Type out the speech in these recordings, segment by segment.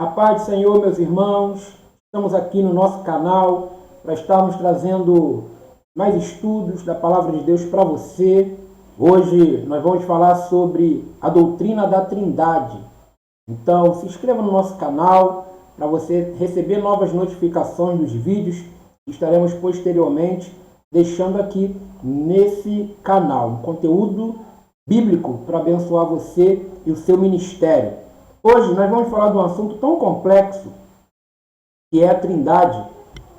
A paz do Senhor, meus irmãos. Estamos aqui no nosso canal para estarmos trazendo mais estudos da Palavra de Deus para você. Hoje nós vamos falar sobre a doutrina da Trindade. Então, se inscreva no nosso canal para você receber novas notificações dos vídeos que estaremos posteriormente deixando aqui nesse canal. Um conteúdo bíblico para abençoar você e o seu ministério. Hoje nós vamos falar de um assunto tão complexo que é a Trindade.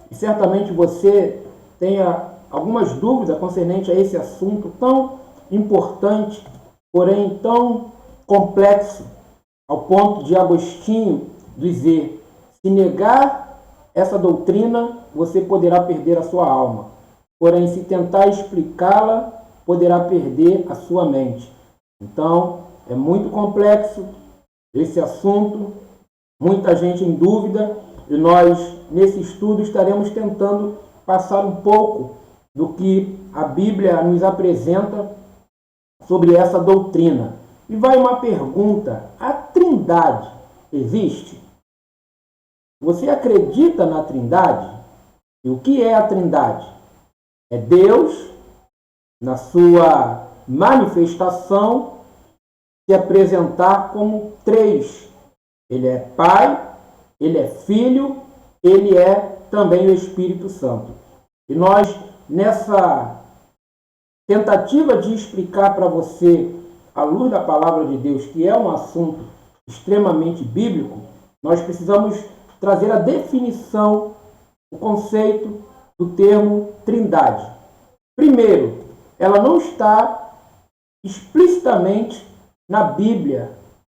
E certamente você tenha algumas dúvidas concernente a esse assunto tão importante, porém tão complexo, ao ponto de Agostinho dizer: se negar essa doutrina, você poderá perder a sua alma. Porém, se tentar explicá-la, poderá perder a sua mente. Então, é muito complexo esse assunto, muita gente em dúvida, e nós, nesse estudo, estaremos tentando passar um pouco do que a Bíblia nos apresenta sobre essa doutrina. E vai uma pergunta: a Trindade existe? Você acredita na Trindade? E o que é a Trindade? É Deus, na sua manifestação, se apresentar como três. Ele é Pai, Ele é Filho, Ele é também o Espírito Santo. E nós, nessa tentativa de explicar para você, à luz da Palavra de Deus, que é um assunto extremamente bíblico, nós precisamos trazer a definição, o conceito do termo Trindade. Primeiro, ela não está explicitamente na Bíblia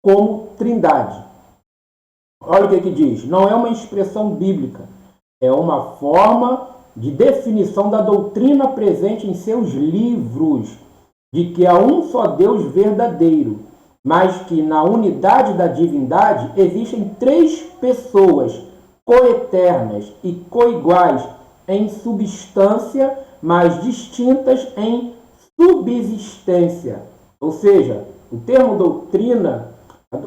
como Trindade. Olha o que diz. Não é uma expressão bíblica. É uma forma de definição da doutrina presente em seus livros, de que há um só Deus verdadeiro, mas que na unidade da divindade existem três pessoas coeternas e coiguais em substância, mas distintas em subsistência. Ou seja, o termo doutrina,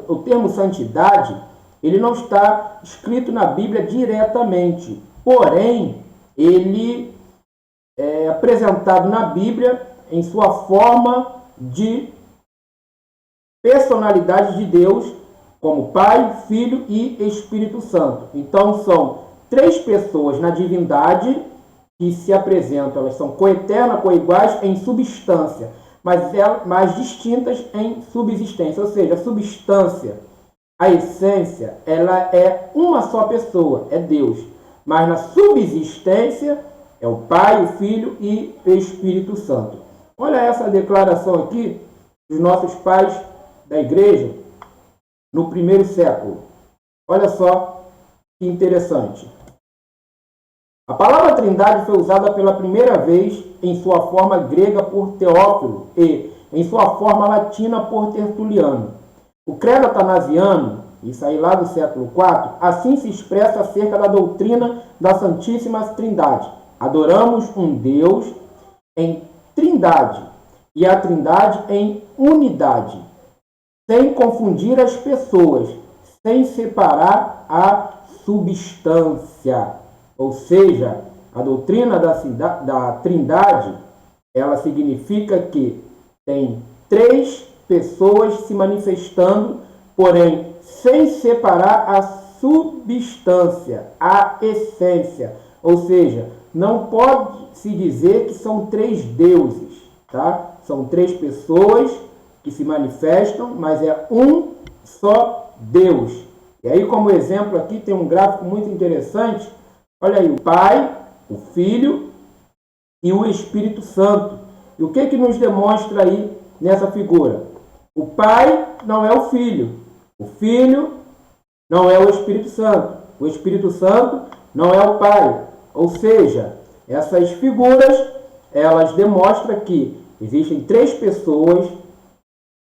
o termo santidade, ele não está escrito na Bíblia diretamente, porém, ele é apresentado na Bíblia em sua forma de personalidade de Deus, como Pai, Filho e Espírito Santo. Então, são três pessoas na divindade que se apresentam, elas são coeternas, coiguais em substância, mas distintas em subsistência. Ou seja, a substância, a essência, ela é uma só pessoa, é Deus. Mas na subsistência é o Pai, o Filho e o Espírito Santo. Olha essa declaração aqui dos nossos pais da igreja no primeiro século. Olha só que interessante. A palavra Trindade foi usada pela primeira vez em sua forma grega por Teófilo e em sua forma latina por Tertuliano. O credo atanasiano, isso aí lá do século IV, assim se expressa acerca da doutrina da Santíssima Trindade. Adoramos um Deus em Trindade e a Trindade em unidade, sem confundir as pessoas, sem separar a substância. Ou seja, a doutrina da Trindade, ela significa que tem três pessoas se manifestando, porém sem separar a substância, a essência. Ou seja, não pode se dizer que são três deuses, tá? São três pessoas que se manifestam, mas é um só Deus. E aí, como exemplo aqui, tem um gráfico muito interessante. Olha aí, o Pai, o Filho e o Espírito Santo. E o que nos demonstra aí nessa figura? O Pai não é o Filho não é o Espírito Santo não é o Pai. Ou seja, essas figuras, elas demonstram que existem três pessoas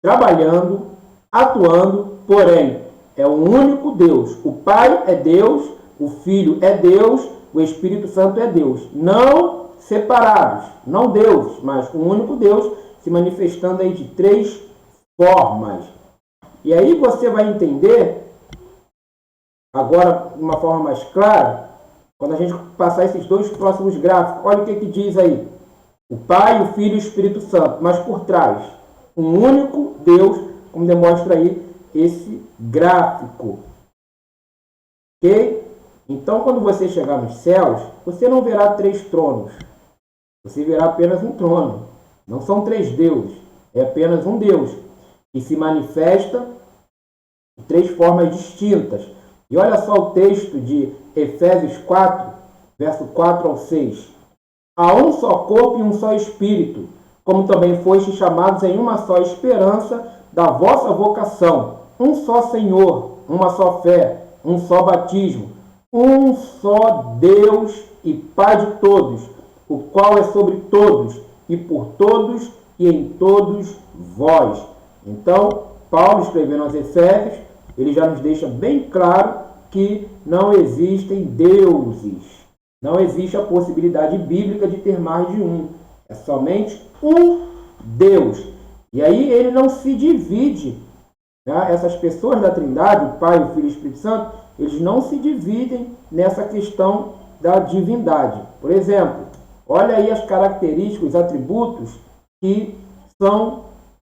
trabalhando, atuando, porém, é um único Deus. O Pai é Deus, o Filho é Deus, o Espírito Santo é Deus. Não separados, não Deus, mas um único Deus se manifestando aí de três formas. E aí você vai entender agora de uma forma mais clara, quando a gente passar esses dois próximos gráficos, olha o que diz aí. O Pai, o Filho e o Espírito Santo, mas por trás, um único Deus, como demonstra aí esse gráfico. Ok? Então, quando você chegar nos céus, você não verá 3 tronos. Você verá apenas um trono. Não são 3 deuses. É apenas um Deus que se manifesta de 3 formas distintas. E olha só o texto de Efésios 4, verso 4 ao 6. Há um só corpo e um só espírito, como também fostes chamados em uma só esperança da vossa vocação. Um só Senhor, uma só fé, um só batismo, um só Deus e Pai de todos, o qual é sobre todos e por todos e em todos vós. Então, Paulo, escrevendo aos Efésios, ele já nos deixa bem claro que não existem deuses. Não existe a possibilidade bíblica de ter mais de um. É somente um Deus. E aí ele não se divide. Tá? Essas pessoas da Trindade, o Pai, o Filho e o Espírito Santo, eles não se dividem nessa questão da divindade. Por exemplo, olha aí as características, os atributos que são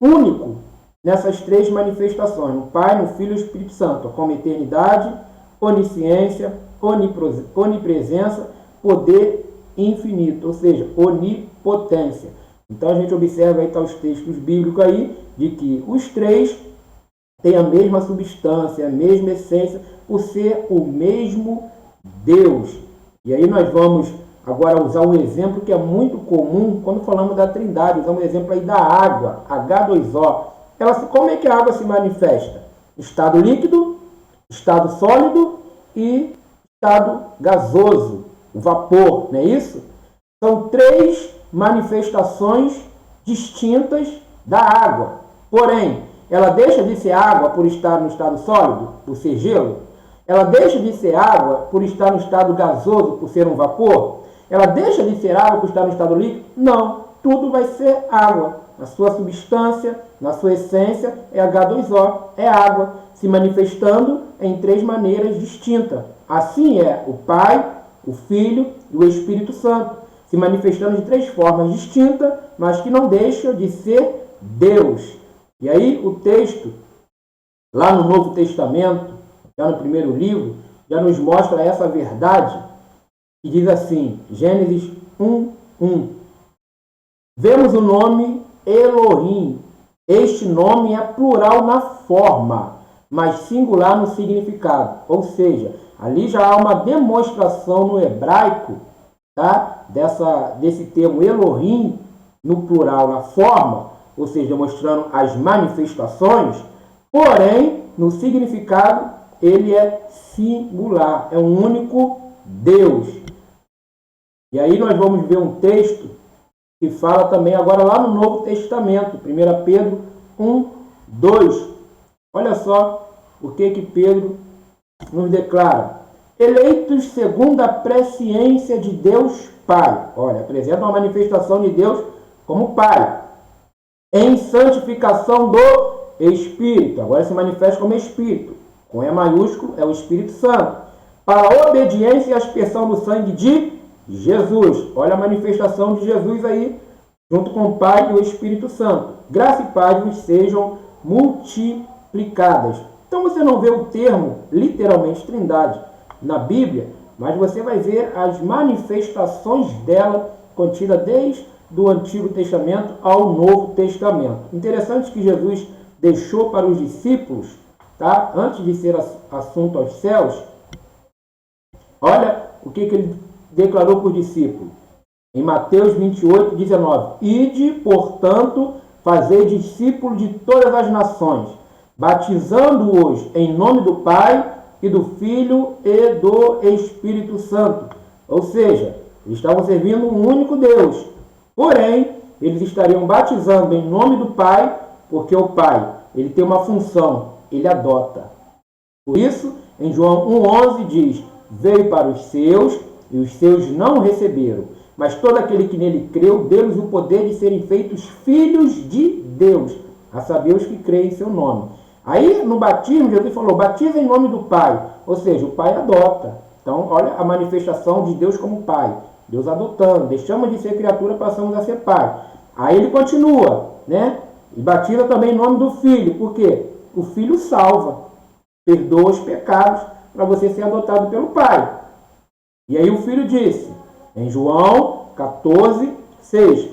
únicos nessas 3 manifestações, no Pai, no Filho e no Espírito Santo, como eternidade, onisciência, onipresença, poder infinito, ou seja, onipotência. Então a gente observa aí, tá, os textos bíblicos aí, de que os 3 têm a mesma substância, a mesma essência, por ser o mesmo Deus. E aí nós vamos agora usar um exemplo que é muito comum quando falamos da Trindade, usar um exemplo aí da água, H2O. Como é que a água se manifesta? Estado líquido, estado sólido e estado gasoso, o vapor, não é isso? São 3 manifestações distintas da água. Porém, ela deixa de ser água por estar no estado sólido, por ser gelo? Ela deixa de ser água por estar no estado gasoso, por ser um vapor? Ela deixa de ser água por estar no estado líquido? Não, tudo vai ser água. Na sua substância, na sua essência, é H2O, é água, se manifestando em 3 maneiras distintas. Assim é o Pai, o Filho e o Espírito Santo, se manifestando de 3 formas distintas, mas que não deixam de ser Deus. E aí o texto, lá no Novo Testamento, já no primeiro livro, já nos mostra essa verdade, que diz assim, Gênesis 1:1. Vemos o nome Elohim. Este nome é plural na forma, mas singular no significado. Ou seja, ali já há uma demonstração no hebraico, tá? Desse termo Elohim, no plural na forma, ou seja, mostrando as manifestações, porém, no significado, ele é singular, é um único Deus. E aí nós vamos ver um texto que fala também agora lá no Novo Testamento, 1 Pedro 1:2. Olha só o que Pedro nos declara. Eleitos segundo a presciência de Deus Pai. Olha, apresenta uma manifestação de Deus como Pai. Em santificação do Espírito. Agora se manifesta como Espírito. Com E maiúsculo é o Espírito Santo. Para a obediência e a aspersão do sangue de Jesus. Olha a manifestação de Jesus aí, junto com o Pai e o Espírito Santo. Graça e paz vos sejam multiplicadas. Então você não vê o termo, literalmente, Trindade, na Bíblia, mas você vai ver as manifestações dela contida desde o Antigo Testamento ao Novo Testamento. Interessante que Jesus deixou para os discípulos, tá? Antes de ser assunto aos céus, olha o que ele declarou para os discípulos. Em Mateus 28:19. Ide, portanto, fazei discípulos de todas as nações, batizando-os em nome do Pai e do Filho e do Espírito Santo. Ou seja, eles estavam servindo um único Deus. Porém, eles estariam batizando em nome do Pai, porque o Pai, ele tem uma função, ele adota. Por isso, em João 1:11 diz, veio para os seus, e os seus não receberam. Mas todo aquele que nele creu, deu-lhes o poder de serem feitos filhos de Deus, a saber os que creem em seu nome. Aí, no batismo, Jesus falou, batiza em nome do Pai. Ou seja, o Pai adota. Então, olha a manifestação de Deus como Pai. Deus adotando. Deixamos de ser criatura, passamos a ser Pai. Aí ele continua, né? E batiza também em nome do Filho. Por quê? O Filho salva. Perdoa os pecados para você ser adotado pelo Pai. E aí o Filho disse, em João 14, 6,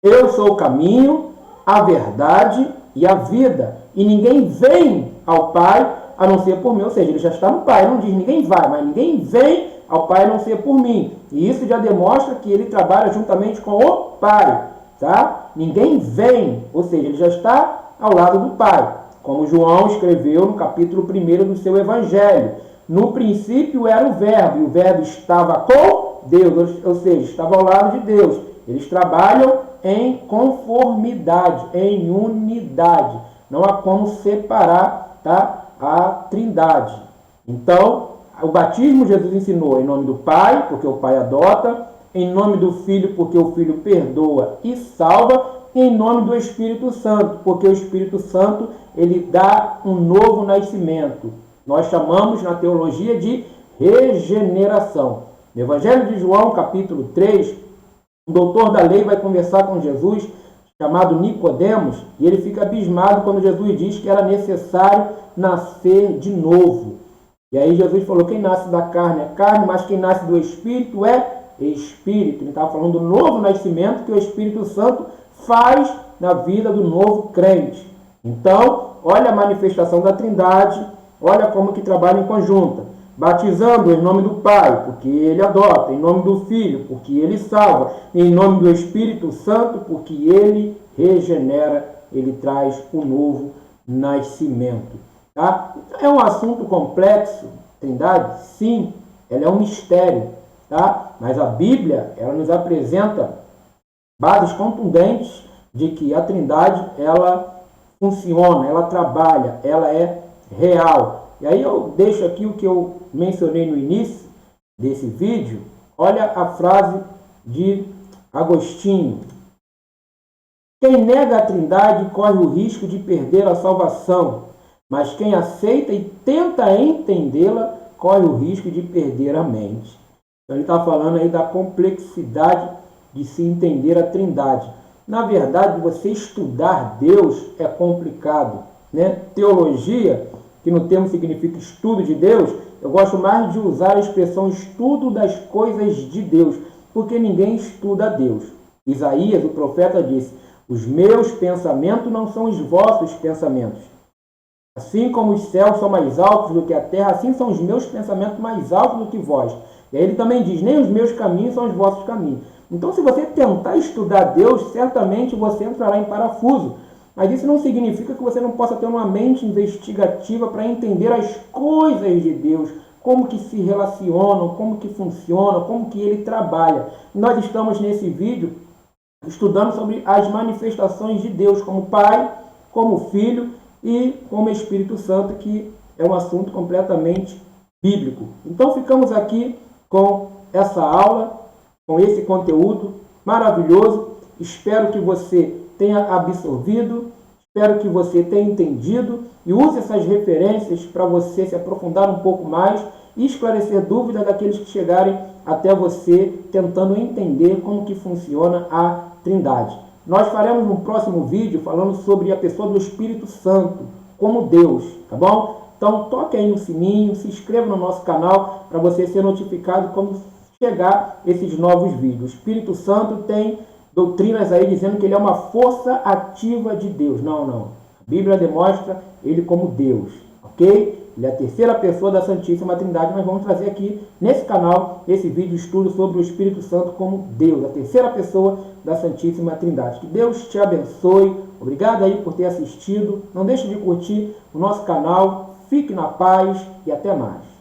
eu sou o caminho, a verdade e a vida. E ninguém vem ao Pai a não ser por mim. Ou seja, ele já está no Pai. Não diz ninguém vai, mas ninguém vem ao Pai a não ser por mim. E isso já demonstra que ele trabalha juntamente com o Pai. Tá? Ninguém vem, ou seja, ele já está ao lado do Pai. Como João escreveu no capítulo 1 do seu Evangelho. No princípio era o Verbo, e o Verbo estava com Deus, ou seja, estava ao lado de Deus. Eles trabalham em conformidade, em unidade. Não há como separar, tá, a Trindade. Então, o batismo Jesus ensinou em nome do Pai, porque o Pai adota, em nome do Filho, porque o Filho perdoa e salva, e em nome do Espírito Santo, porque o Espírito Santo ele dá um novo nascimento. Nós chamamos na teologia de regeneração. No Evangelho de João, capítulo 3, o doutor da lei vai conversar com Jesus, chamado Nicodemos, e ele fica abismado quando Jesus diz que era necessário nascer de novo. E aí Jesus falou, quem nasce da carne é carne, mas quem nasce do Espírito é Espírito. Ele estava falando do novo nascimento que o Espírito Santo faz na vida do novo crente. Então, olha a manifestação da Trindade, olha como que trabalha em conjunta. Batizando em nome do Pai, porque ele adota, em nome do Filho, porque ele salva, em nome do Espírito Santo, porque ele regenera, ele traz o novo nascimento. Tá? É um assunto complexo, Trindade? Sim, ela é um mistério, tá? Mas a Bíblia, ela nos apresenta bases contundentes de que a Trindade, ela funciona, ela trabalha, ela é real. E aí eu deixo aqui o que eu mencionei no início desse vídeo. Olha a frase de Agostinho. Quem nega a Trindade corre o risco de perder a salvação, mas quem aceita e tenta entendê-la corre o risco de perder a mente. Então ele está falando aí da complexidade de se entender a Trindade. Na verdade, você estudar Deus é complicado, né? Teologia, que no termo significa estudo de Deus, eu gosto mais de usar a expressão estudo das coisas de Deus, porque ninguém estuda Deus. Isaías, o profeta, disse, os meus pensamentos não são os vossos pensamentos. Assim como os céus são mais altos do que a terra, assim são os meus pensamentos mais altos do que vós. E aí ele também diz, nem os meus caminhos são os vossos caminhos. Então, se você tentar estudar Deus, certamente você entrará em parafuso. Mas isso não significa que você não possa ter uma mente investigativa para entender as coisas de Deus, como que se relacionam, como que funcionam, como que ele trabalha. Nós estamos nesse vídeo estudando sobre as manifestações de Deus como Pai, como Filho e como Espírito Santo, que é um assunto completamente bíblico. Então ficamos aqui com essa aula, com esse conteúdo maravilhoso. Espero que você tenha absorvido, espero que você tenha entendido e use essas referências para você se aprofundar um pouco mais e esclarecer dúvidas daqueles que chegarem até você tentando entender como que funciona a Trindade. Nós faremos um próximo vídeo falando sobre a pessoa do Espírito Santo, como Deus, tá bom? Então toque aí no sininho, se inscreva no nosso canal para você ser notificado quando chegar esses novos vídeos. O Espírito Santo tem doutrinas aí dizendo que ele é uma força ativa de Deus. Não, não. A Bíblia demonstra ele como Deus, ok? Ele é a terceira pessoa da Santíssima Trindade. Nós vamos trazer aqui nesse canal esse vídeo estudo sobre o Espírito Santo como Deus, a terceira pessoa da Santíssima Trindade. Que Deus te abençoe. Obrigado aí por ter assistido. Não deixe de curtir o nosso canal. Fique na paz e até mais.